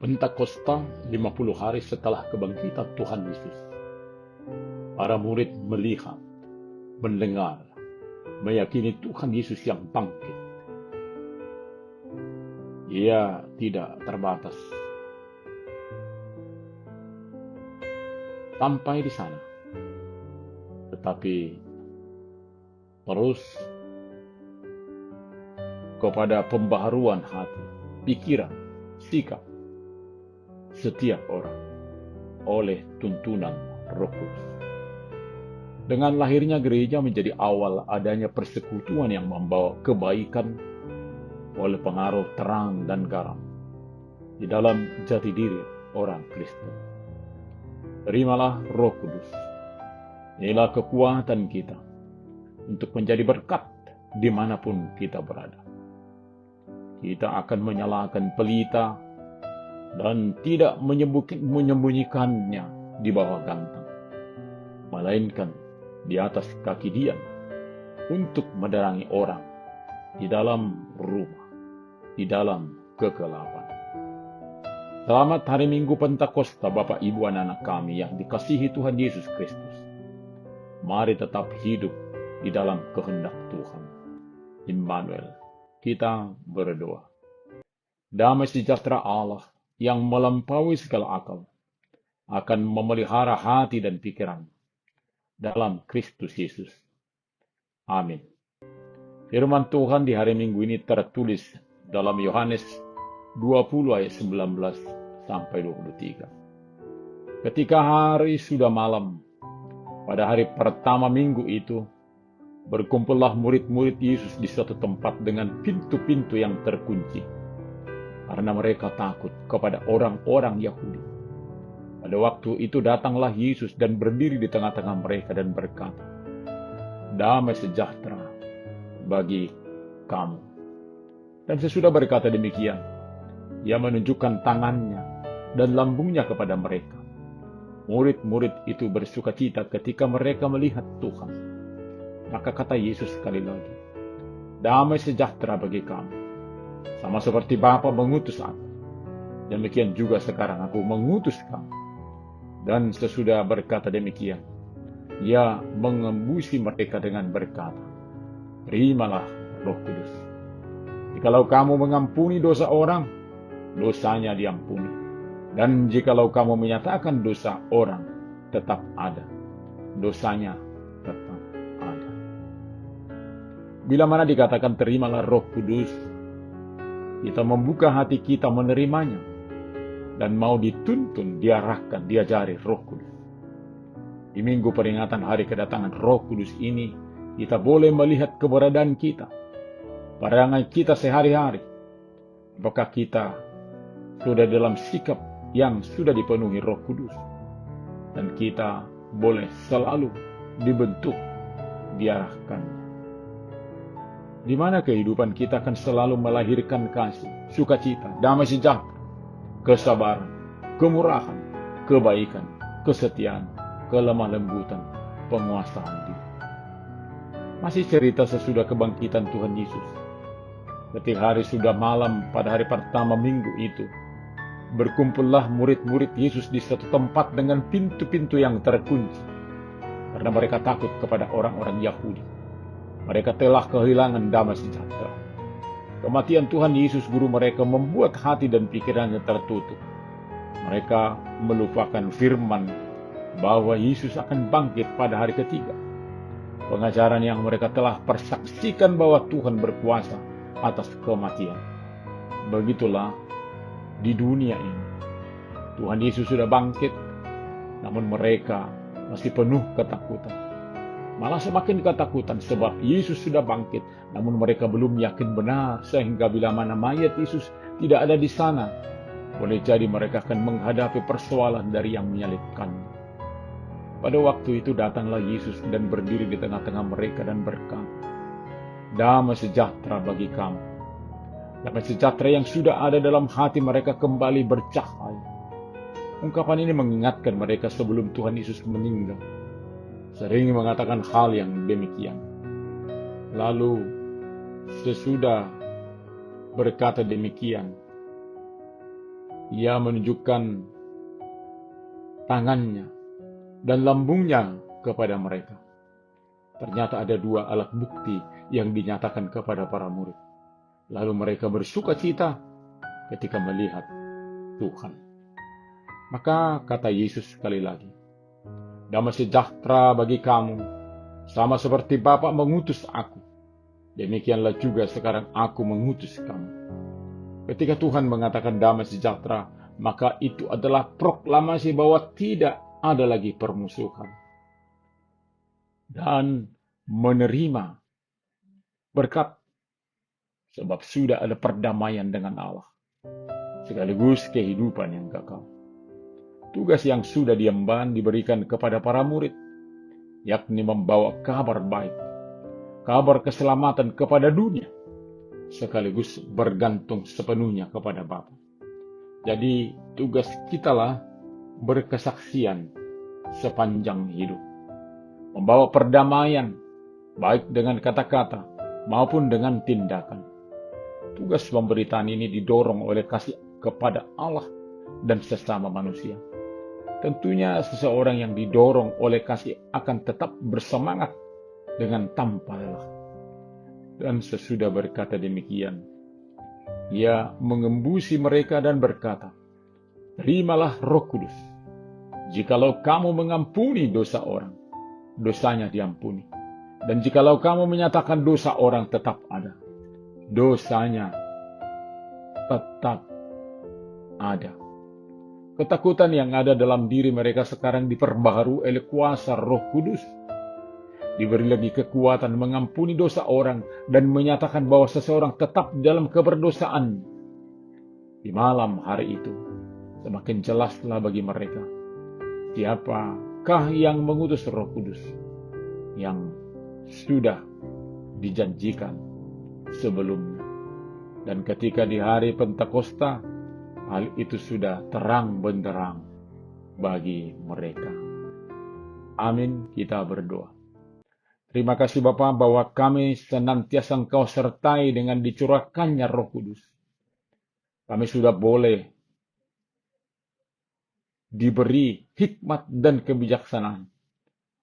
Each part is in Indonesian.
Pentakosta 50 hari setelah kebangkitan Tuhan Yesus. Para murid melihat, mendengar, meyakini Tuhan Yesus yang bangkit. Ia tidak terbatas. Sampai di sana. Tetapi terus kepada pembaharuan hati, pikiran, sikap setiap orang oleh tuntunan Roh Kudus. Dengan lahirnya gereja menjadi awal adanya persekutuan yang membawa kebaikan oleh pengaruh terang dan garam di dalam jati diri orang Kristen. Terimalah Roh Kudus. Inilah kekuatan kita untuk menjadi berkat dimanapun kita berada. Kita akan menyalakan pelita dan tidak menyembunyikannya di bawah gantang, melainkan di atas kaki dian untuk menerangi orang di dalam rumah, di dalam kegelapan. Selamat hari Minggu Pentakosta Bapak Ibu anak-anak kami yang dikasihi Tuhan Yesus Kristus. Mari tetap hidup di dalam kehendak Tuhan. Immanuel, kita berdoa. Damai sejahtera Allah yang melampaui segala akal akan memelihara hati dan pikiran dalam Kristus Yesus. Amin. Firman Tuhan di hari Minggu ini tertulis dalam Yohanes 20 ayat 19 sampai 23. Ketika hari sudah malam, pada hari pertama minggu itu, berkumpullah murid-murid Yesus di suatu tempat dengan pintu-pintu yang terkunci, karena mereka takut kepada orang-orang Yahudi. Pada waktu itu datanglah Yesus dan berdiri di tengah-tengah mereka dan berkata, "Damai sejahtera bagi kamu." Dan sesudah berkata demikian, ia menunjukkan tangannya dan lambungnya kepada mereka. Murid-murid itu bersukacita ketika mereka melihat Tuhan. Maka kata Yesus sekali lagi, "Damai sejahtera bagi kamu. Sama seperti Bapa mengutus aku, demikian juga sekarang aku mengutus kamu." Dan sesudah berkata demikian, ia mengembusi mereka dengan berkata, "Terimalah Roh Kudus. Jikalau kamu mengampuni dosa orang, dosanya diampuni. Dan jikalau kamu menyatakan dosa orang, tetap ada. Dosanya tetap ada." Bila mana dikatakan terimalah Roh Kudus, kita membuka hati kita menerimanya dan mau dituntun, diarahkan, diajari Roh Kudus. Di minggu peringatan hari kedatangan Roh Kudus ini, kita boleh melihat keberadaan kita, pandangan kita sehari-hari. Apakah kita sudah dalam sikap yang sudah dipenuhi Roh Kudus, dan kita boleh selalu dibentuk, diarahkan. Di mana kehidupan kita akan selalu melahirkan kasih, sukacita, damai sejahtera, kesabaran, kemurahan, kebaikan, kesetiaan, kelemah lembutan, penguasaan diri. Masih cerita sesudah kebangkitan Tuhan Yesus. Ketika hari sudah malam pada hari pertama minggu itu, berkumpullah murid-murid Yesus di suatu tempat dengan pintu-pintu yang terkunci, karena mereka takut kepada orang-orang Yahudi. Mereka telah kehilangan damai sejahtera. Kematian Tuhan Yesus Guru mereka membuat hati dan pikirannya tertutup. Mereka melupakan firman bahwa Yesus akan bangkit pada hari ketiga. Pengajaran yang mereka telah persaksikan bahwa Tuhan berkuasa atas kematian. Begitulah di dunia ini. Tuhan Yesus sudah bangkit, namun mereka masih penuh ketakutan. Malah semakin ketakutan sebab Yesus sudah bangkit, namun mereka belum yakin benar, sehingga bila mana mayat Yesus tidak ada di sana, boleh jadi mereka akan menghadapi persoalan dari yang menyalibkannya. Pada waktu itu datanglah Yesus dan berdiri di tengah-tengah mereka dan berkata, "Damai sejahtera bagi kamu." Damai sejahtera yang sudah ada dalam hati mereka kembali bercahaya. Ungkapan ini mengingatkan mereka sebelum Tuhan Yesus meninggal, sering mengatakan hal yang demikian. Lalu sesudah berkata demikian, Ia menunjukkan tangannya dan lambungnya kepada mereka. Ternyata ada dua alat bukti yang dinyatakan kepada para murid. Lalu mereka bersuka cita ketika melihat Tuhan. Maka kata Yesus sekali lagi, damai sejahtera bagi kamu, sama seperti Bapa mengutus aku. Demikianlah juga sekarang aku mengutus kamu. Ketika Tuhan mengatakan damai sejahtera, maka itu adalah proklamasi bahwa tidak ada lagi permusuhan. Dan menerima berkat, sebab sudah ada perdamaian dengan Allah, sekaligus kehidupan yang kekal. Tugas yang sudah diemban diberikan kepada para murid, yakni membawa kabar baik, kabar keselamatan kepada dunia, sekaligus bergantung sepenuhnya kepada Bapa. Jadi tugas kitalah berkesaksian sepanjang hidup, membawa perdamaian baik dengan kata-kata maupun dengan tindakan. Tugas pemberitaan ini didorong oleh kasih kepada Allah dan sesama manusia. Tentunya seseorang yang didorong oleh kasih akan tetap bersemangat dengan tanpa lelah. Dan sesudah berkata demikian, ia mengembusi mereka dan berkata, terimalah Roh Kudus. Jikalau kamu mengampuni dosa orang, dosanya diampuni. Dan jikalau kamu menyatakan dosa orang tetap ada, dosanya tetap ada. Ketakutan yang ada dalam diri mereka sekarang diperbaharui oleh kuasa Roh Kudus. Diberi lagi kekuatan mengampuni dosa orang dan menyatakan bahwa seseorang tetap dalam keberdosaan. Di malam hari itu, semakin jelaslah bagi mereka siapakah yang mengutus Roh Kudus yang sudah dijanjikan sebelumnya. Dan ketika di hari Pentakosta, hal itu sudah terang benderang bagi mereka. Amin, kita berdoa. Terima kasih Bapa bahwa kami senantiasa Engkau sertai dengan dicurahkannya Roh Kudus. Kami sudah boleh diberi hikmat dan kebijaksanaan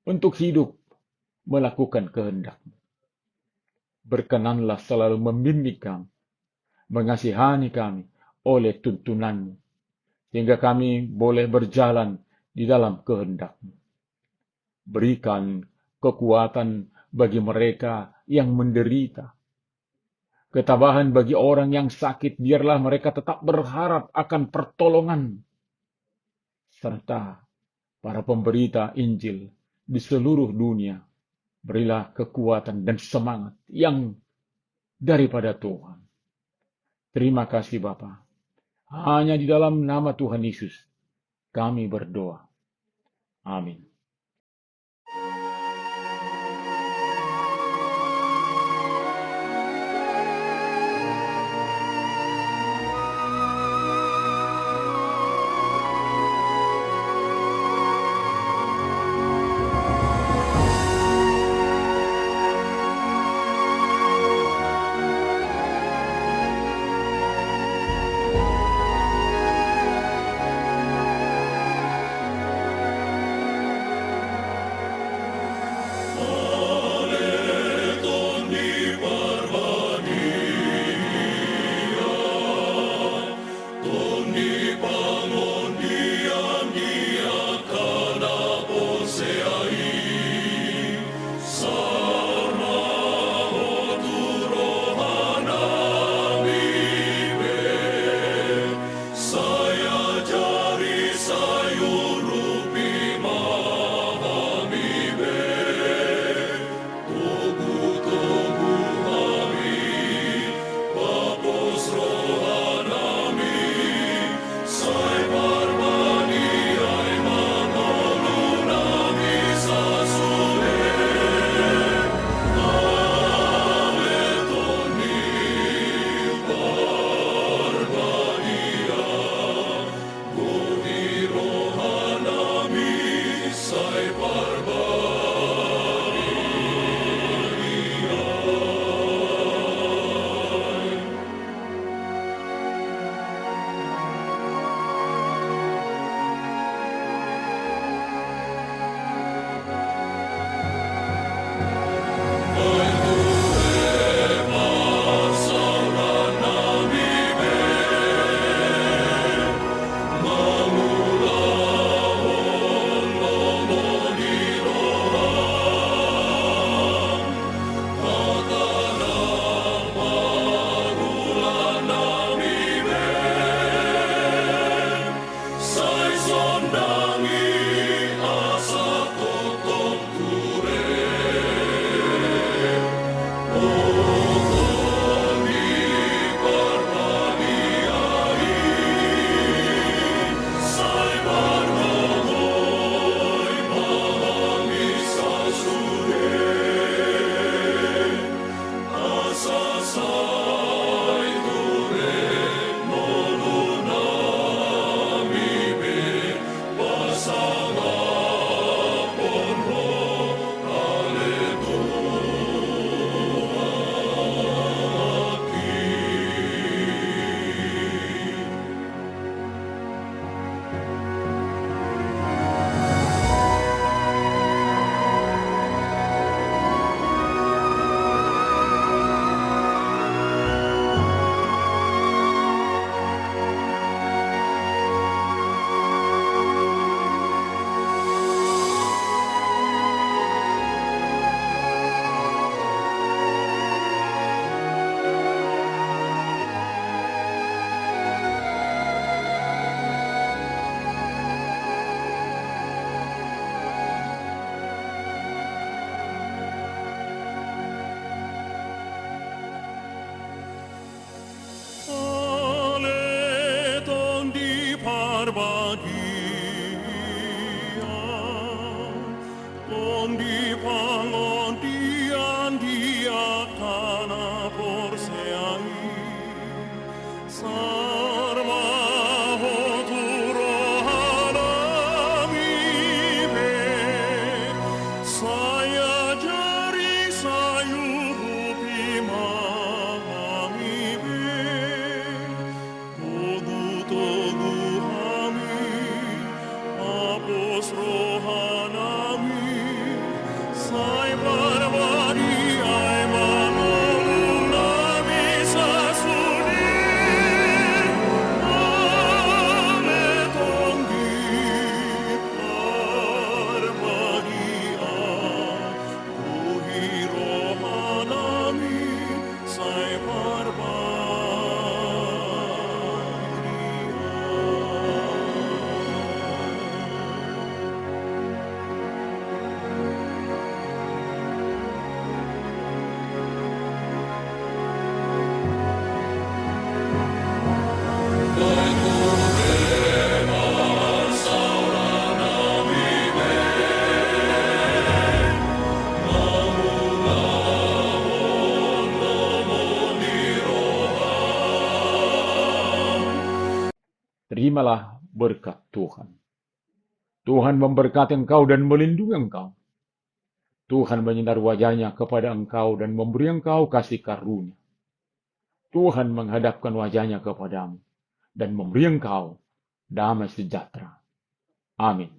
untuk hidup melakukan kehendak-Mu. Berkenanlah selalu membimbing kami, mengasihani kami oleh tuntunan-Mu, sehingga kami boleh berjalan di dalam kehendak-Mu. Berikan kekuatan bagi mereka yang menderita, ketabahan bagi orang yang sakit, biarlah mereka tetap berharap akan pertolongan, serta para pemberita Injil di seluruh dunia, berilah kekuatan dan semangat yang daripada Tuhan. Terima kasih Bapa. Hanya di dalam nama Tuhan Yesus kami berdoa. Amin. berbahagia, ondi pangontian dia kana porseai, sarma hoturo halami be, saya jari sayupi mahami be, togu hami, apos rohanami, sai barbari ai manolung nami sasuni, ame tonggi berbahagia, kuhi rohanami, sai barbaria. Terimalah berkat Tuhan. Tuhan memberkati engkau dan melindungi engkau. Tuhan menyinari wajahnya kepada engkau dan memberi engkau kasih karunia. Tuhan menghadapkan wajahnya kepadamu dan memberi engkau damai sejahtera. Amin.